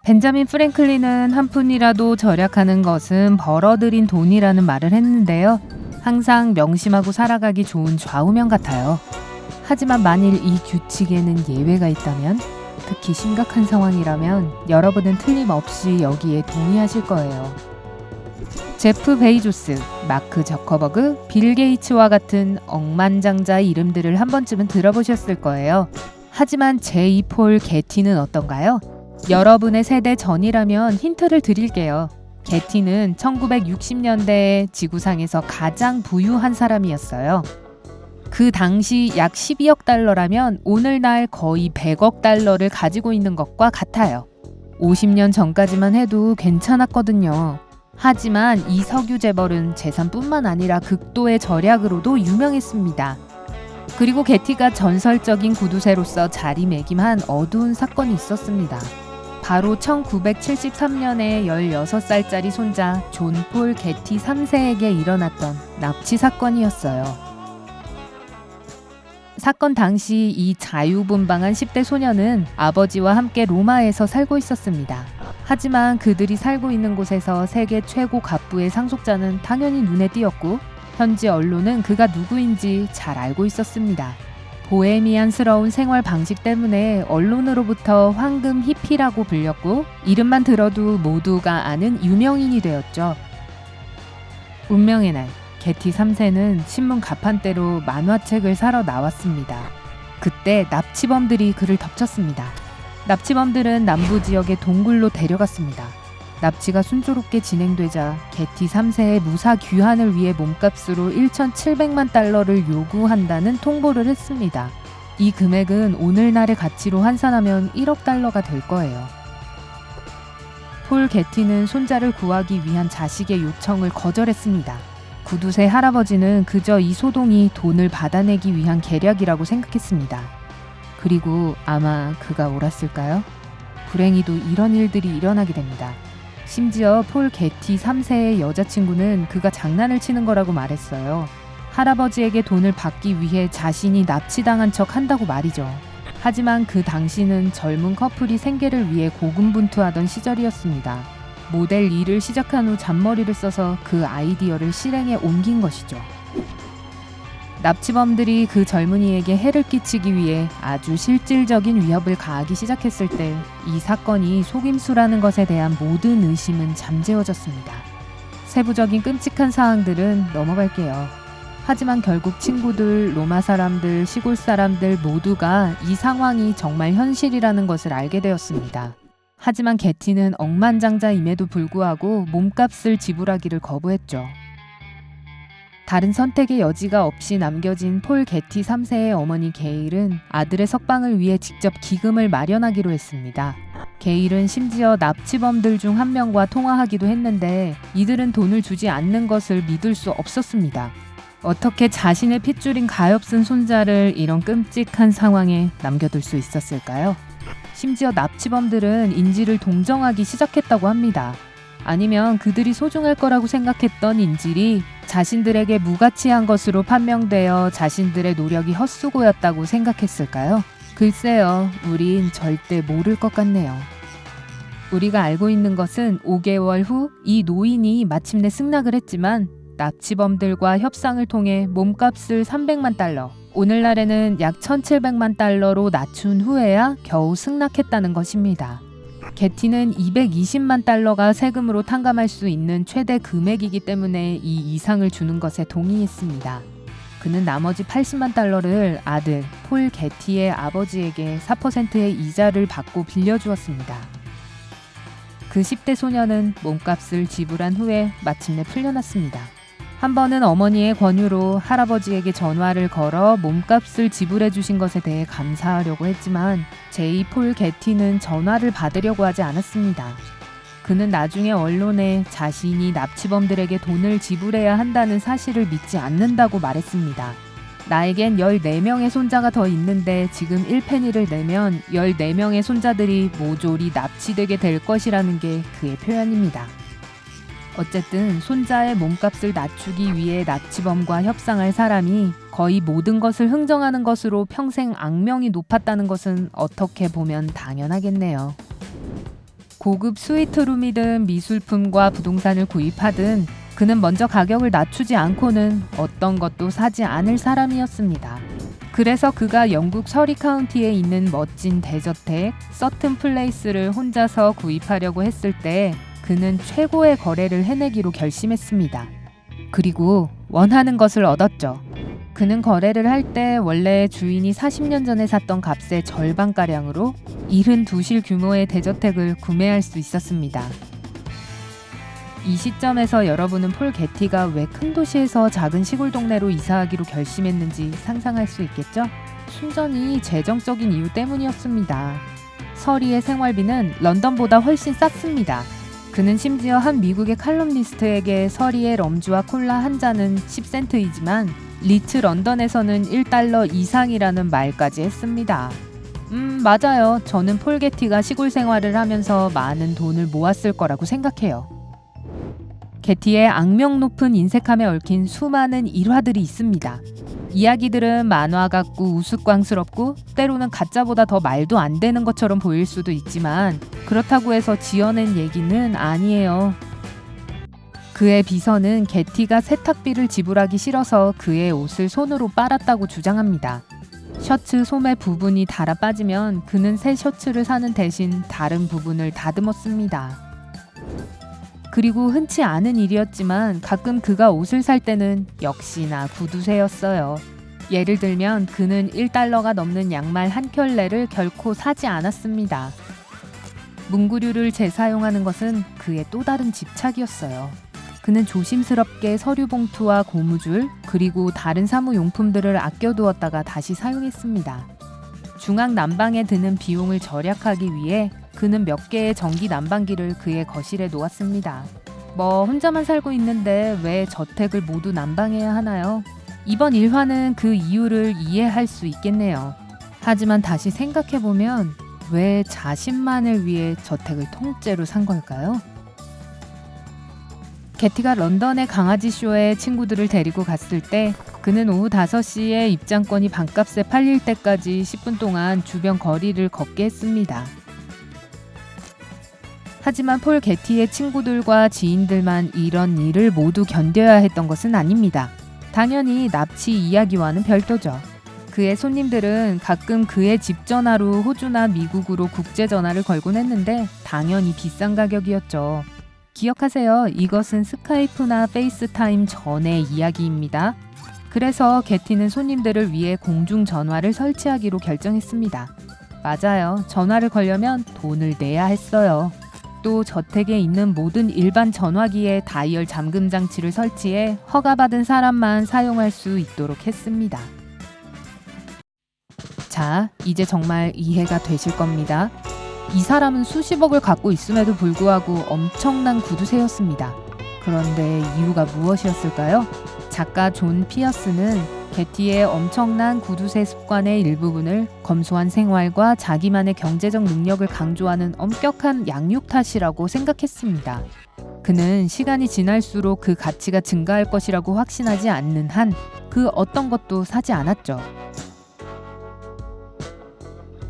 벤자민 프랭클린은 한 푼이라도 절약하는 것은 벌어들인 돈이라는 말을 했는데요. 항상 명심하고 살아가기 좋은 좌우명 같아요. 하지만 만일 이 규칙에는 예외가 있다면, 특히 심각한 상황이라면 여러분은 틀림없이 여기에 동의하실 거예요. 제프 베이조스, 마크 저커버그, 빌 게이츠와 같은 억만장자의 이름들을 한 번쯤은 들어보셨을 거예요. 하지만 제2 폴 게티는 어떤가요? 여러분의 세대 전이라면 힌트를 드릴게요. 게티는 1960년대에 지구상에서 가장 부유한 사람이었어요. 그 당시 약 12억 달러라면 오늘날 거의 100억 달러를 가지고 있는 것과 같아요. 50년 전까지만 해도 괜찮았거든요. 하지만 이 석유 재벌은 재산뿐만 아니라 극도의 절약으로도 유명했습니다. 그리고 게티가 전설적인 구두쇠로서 자리매김한 어두운 사건이 있었습니다. 바로 1973년에 16살짜리 손자 존 폴 게티 3세에게 일어났던 납치 사건이었어요. 사건 당시 이 자유분방한 10대 소녀는 아버지와 함께 로마에서 살고 있었습니다. 하지만 그들이 살고 있는 곳에서 세계 최고 갑부의 상속자는 당연히 눈에 띄었고, 현지 언론은 그가 누구인지 잘 알고 있었습니다. 보헤미안스러운 생활 방식 때문에 언론으로부터 황금 히피라고 불렸고, 이름만 들어도 모두가 아는 유명인이 되었죠. 운명의 날, 게티 3세는 신문 가판대로 만화책을 사러 나왔습니다. 그때 납치범들이 그를 덮쳤습니다. 납치범들은 남부 지역의 동굴로 데려갔습니다. 납치가 순조롭게 진행되자 게티 3세의 무사 귀환을 위해 몸값으로 1,700만 달러를 요구한다는 통보를 했습니다. 이 금액은 오늘날의 가치로 환산하면 1억 달러가 될 거예요. 폴 게티는 손자를 구하기 위한 자식의 요청을 거절했습니다. 구두쇠 할아버지는 그저 이 소동이 돈을 받아내기 위한 계략이라고 생각했습니다. 그리고 아마 그가 옳았을까요? 불행히도 이런 일들이 일어나게 됩니다. 심지어 폴 게티 3세의 여자친구는 그가 장난을 치는 거라고 말했어요. 할아버지에게 돈을 받기 위해 자신이 납치당한 척 한다고 말이죠. 하지만 그 당시는 젊은 커플이 생계를 위해 고군분투하던 시절이었습니다. 모델 일을 시작한 후 잔머리를 써서 그 아이디어를 실행에 옮긴 것이죠. 납치범들이 그 젊은이에게 해를 끼치기 위해 아주 실질적인 위협을 가하기 시작했을 때 이 사건이 속임수라는 것에 대한 모든 의심은 잠재워졌습니다. 세부적인 끔찍한 사항들은 넘어갈게요. 하지만 결국 친구들, 로마 사람들, 시골 사람들 모두가 이 상황이 정말 현실이라는 것을 알게 되었습니다. 하지만 게티는 억만장자임에도 불구하고 몸값을 지불하기를 거부했죠. 다른 선택의 여지가 없이 남겨진 폴 게티 3세의 어머니 게일은 아들의 석방을 위해 직접 기금을 마련하기로 했습니다. 게일은 심지어 납치범들 중 한 명과 통화하기도 했는데 이들은 돈을 주지 않는 것을 믿을 수 없었습니다. 어떻게 자신의 핏줄인 가엾은 손자를 이런 끔찍한 상황에 남겨둘 수 있었을까요? 심지어 납치범들은 인질을 동정하기 시작했다고 합니다. 아니면 그들이 소중할 거라고 생각했던 인질이 자신들에게 무가치한 것으로 판명되어 자신들의 노력이 헛수고였다고 생각했을까요? 글쎄요, 우린 절대 모를 것 같네요. 우리가 알고 있는 것은 5개월 후 이 노인이 마침내 승낙을 했지만 납치범들과 협상을 통해 몸값을 300만 달러, 오늘날에는 약 1,700만 달러로 낮춘 후에야 겨우 승낙했다는 것입니다. 게티는 220만 달러가 세금으로 탕감할 수 있는 최대 금액이기 때문에 이 이상을 주는 것에 동의했습니다. 그는 나머지 80만 달러를 아들 폴 게티의 아버지에게 4%의 이자를 받고 빌려주었습니다. 그 10대 소녀는 몸값을 지불한 후에 마침내 풀려났습니다. 한 번은 어머니의 권유로 할아버지에게 전화를 걸어 몸값을 지불해 주신 것에 대해 감사하려고 했지만 제2 폴 게티는 전화를 받으려고 하지 않았습니다. 그는 나중에 언론에 자신이 납치범들에게 돈을 지불해야 한다는 사실을 믿지 않는다고 말했습니다. 나에겐 14명의 손자가 더 있는데 지금 1페니를 내면 14명의 손자들이 모조리 납치되게 될 것이라는 게 그의 표현입니다. 어쨌든 손자의 몸값을 낮추기 위해 나치범과 협상할 사람이 거의 모든 것을 흥정하는 것으로 평생 악명이 높았다는 것은 어떻게 보면 당연하겠네요. 고급 스위트룸이든 미술품과 부동산을 구입하든 그는 먼저 가격을 낮추지 않고는 어떤 것도 사지 않을 사람이었습니다. 그래서 그가 영국 서리 카운티에 있는 멋진 대저택 서튼 플레이스를 혼자서 구입하려고 했을 때 그는 최고의 거래를 해내기로 결심했습니다. 그리고 원하는 것을 얻었죠. 그는 거래를 할 때 원래 주인이 40년 전에 샀던 값의 절반가량으로 72실 규모의 대저택을 구매할 수 있었습니다. 이 시점에서 여러분은 폴 게티가 왜 큰 도시에서 작은 시골 동네로 이사하기로 결심했는지 상상할 수 있겠죠? 순전히 재정적인 이유 때문이었습니다. 서리의 생활비는 런던보다 훨씬 쌌습니다. 그는 심지어 한 미국의 칼럼니스트에게 서리의 럼주와 콜라 한 잔은 10센트이지만 리츠 런던에서는 1달러 이상이라는 말까지 했습니다. 맞아요. 저는 폴 게티가 시골 생활을 하면서 많은 돈을 모았을 거라고 생각해요. 게티의 악명 높은 인색함에 얽힌 수많은 일화들이 있습니다. 이야기들은 만화 같고 우스꽝스럽고 때로는 가짜보다 더 말도 안 되는 것처럼 보일 수도 있지만 그렇다고 해서 지어낸 얘기는 아니에요. 그의 비서는 게티가 세탁비를 지불하기 싫어서 그의 옷을 손으로 빨았다고 주장합니다. 셔츠 소매 부분이 닳아 빠지면 그는 새 셔츠를 사는 대신 다른 부분을 다듬었습니다. 그리고 흔치 않은 일이었지만 가끔 그가 옷을 살 때는 역시나 구두쇠였어요. 예를 들면 그는 1달러가 넘는 양말 한 켤레를 결코 사지 않았습니다. 문구류를 재사용하는 것은 그의 또 다른 집착이었어요. 그는 조심스럽게 서류 봉투와 고무줄 그리고 다른 사무용품들을 아껴두었다가 다시 사용했습니다. 중앙 난방에 드는 비용을 절약하기 위해 그는 몇 개의 전기 난방기를 그의 거실에 놓았습니다. 혼자만 살고 있는데 왜 저택을 모두 난방해야 하나요? 이번 일화는 그 이유를 이해할 수 있겠네요. 하지만 다시 생각해보면 왜 자신만을 위해 저택을 통째로 산 걸까요? 게티가 런던의 강아지 쇼에 친구들을 데리고 갔을 때 그는 오후 5시에 입장권이 반값에 팔릴 때까지 10분 동안 주변 거리를 걷게 했습니다. 하지만 폴 게티의 친구들과 지인들만 이런 일을 모두 견뎌야 했던 것은 아닙니다. 당연히 납치 이야기와는 별도죠. 그의 손님들은 가끔 그의 집 전화로 호주나 미국으로 국제 전화를 걸곤 했는데 당연히 비싼 가격이었죠. 기억하세요. 이것은 스카이프나 페이스타임 전의 이야기입니다. 그래서 게티는 손님들을 위해 공중 전화를 설치하기로 결정했습니다. 맞아요. 전화를 걸려면 돈을 내야 했어요. 또 저택에 있는 모든 일반 전화기에 다이얼 잠금 장치를 설치해 허가받은 사람만 사용할 수 있도록 했습니다. 자, 이제 정말 이해가 되실 겁니다. 이 사람은 수십억을 갖고 있음에도 불구하고 엄청난 구두쇠였습니다. 그런데 이유가 무엇이었을까요? 작가 존 피어스는 게티의 엄청난 구두쇠 습관의 일부분을 검소한 생활과 자기만의 경제적 능력을 강조하는 엄격한 양육 탓이라고 생각했습니다. 그는 시간이 지날수록 그 가치가 증가할 것이라고 확신하지 않는 한 그 어떤 것도 사지 않았죠.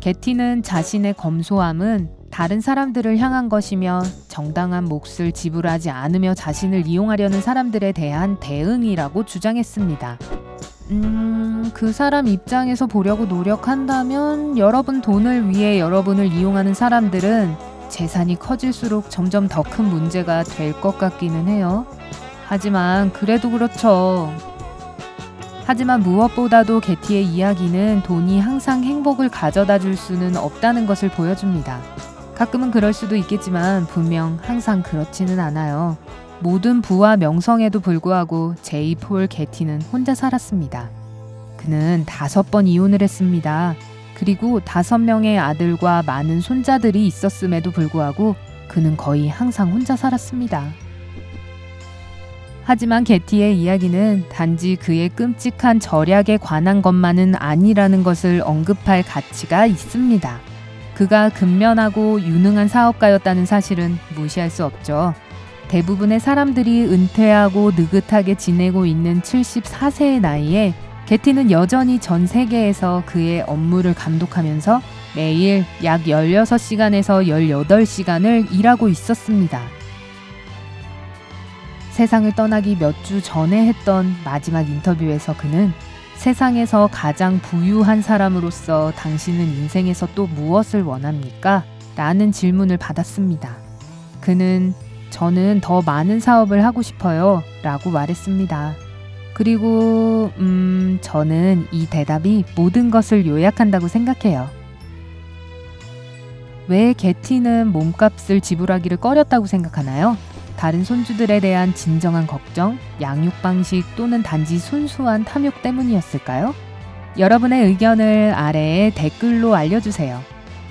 게티는 자신의 검소함은 다른 사람들을 향한 것이며 정당한 몫을 지불하지 않으며 자신을 이용하려는 사람들에 대한 대응이라고 주장했습니다. 그 사람 입장에서 보려고 노력한다면 여러분 돈을 위해 여러분을 이용하는 사람들은 재산이 커질수록 점점 더 큰 문제가 될 것 같기는 해요. 하지만 그래도 그렇죠. 하지만 무엇보다도 게티의 이야기는 돈이 항상 행복을 가져다 줄 수는 없다는 것을 보여줍니다. 가끔은 그럴 수도 있겠지만 분명 항상 그렇지는 않아요. 모든 부와 명성에도 불구하고 제이 폴 게티는 혼자 살았습니다. 그는 5번 이혼을 했습니다. 그리고 5명의 아들과 많은 손자들이 있었음에도 불구하고 그는 거의 항상 혼자 살았습니다. 하지만 게티의 이야기는 단지 그의 끔찍한 절약에 관한 것만은 아니라는 것을 언급할 가치가 있습니다. 그가 근면하고 유능한 사업가였다는 사실은 무시할 수 없죠. 대부분의 사람들이 은퇴하고 느긋하게 지내고 있는 74세의 나이에 게티는 여전히 전 세계에서 그의 업무를 감독하면서 매일 약 16시간에서 18시간을 일하고 있었습니다. 세상을 떠나기 몇 주 전에 했던 마지막 인터뷰에서 그는 세상에서 가장 부유한 사람으로서 당신은 인생에서 또 무엇을 원합니까? 라는 질문을 받았습니다. 그는 저는 더 많은 사업을 하고 싶어요 라고 말했습니다. 그리고 저는 이 대답이 모든 것을 요약한다고 생각해요. 왜 게티는 몸값을 지불하기를 꺼렸다고 생각하나요? 다른 손주들에 대한 진정한 걱정, 양육 방식 또는 단지 순수한 탐욕 때문이었을까요? 여러분의 의견을 아래에 댓글로 알려주세요.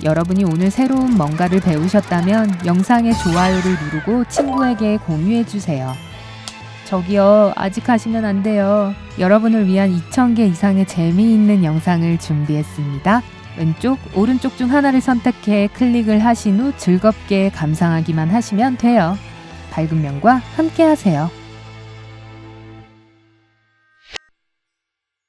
여러분이 오늘 새로운 뭔가를 배우셨다면 영상의 좋아요를 누르고 친구에게 공유해주세요. 저기요, 아직 하시면 안 돼요. 여러분을 위한 2000개 이상의 재미있는 영상을 준비했습니다. 왼쪽, 오른쪽 중 하나를 선택해 클릭을 하신 후 즐겁게 감상하기만 하시면 돼요. 밝은 면과 함께 하세요.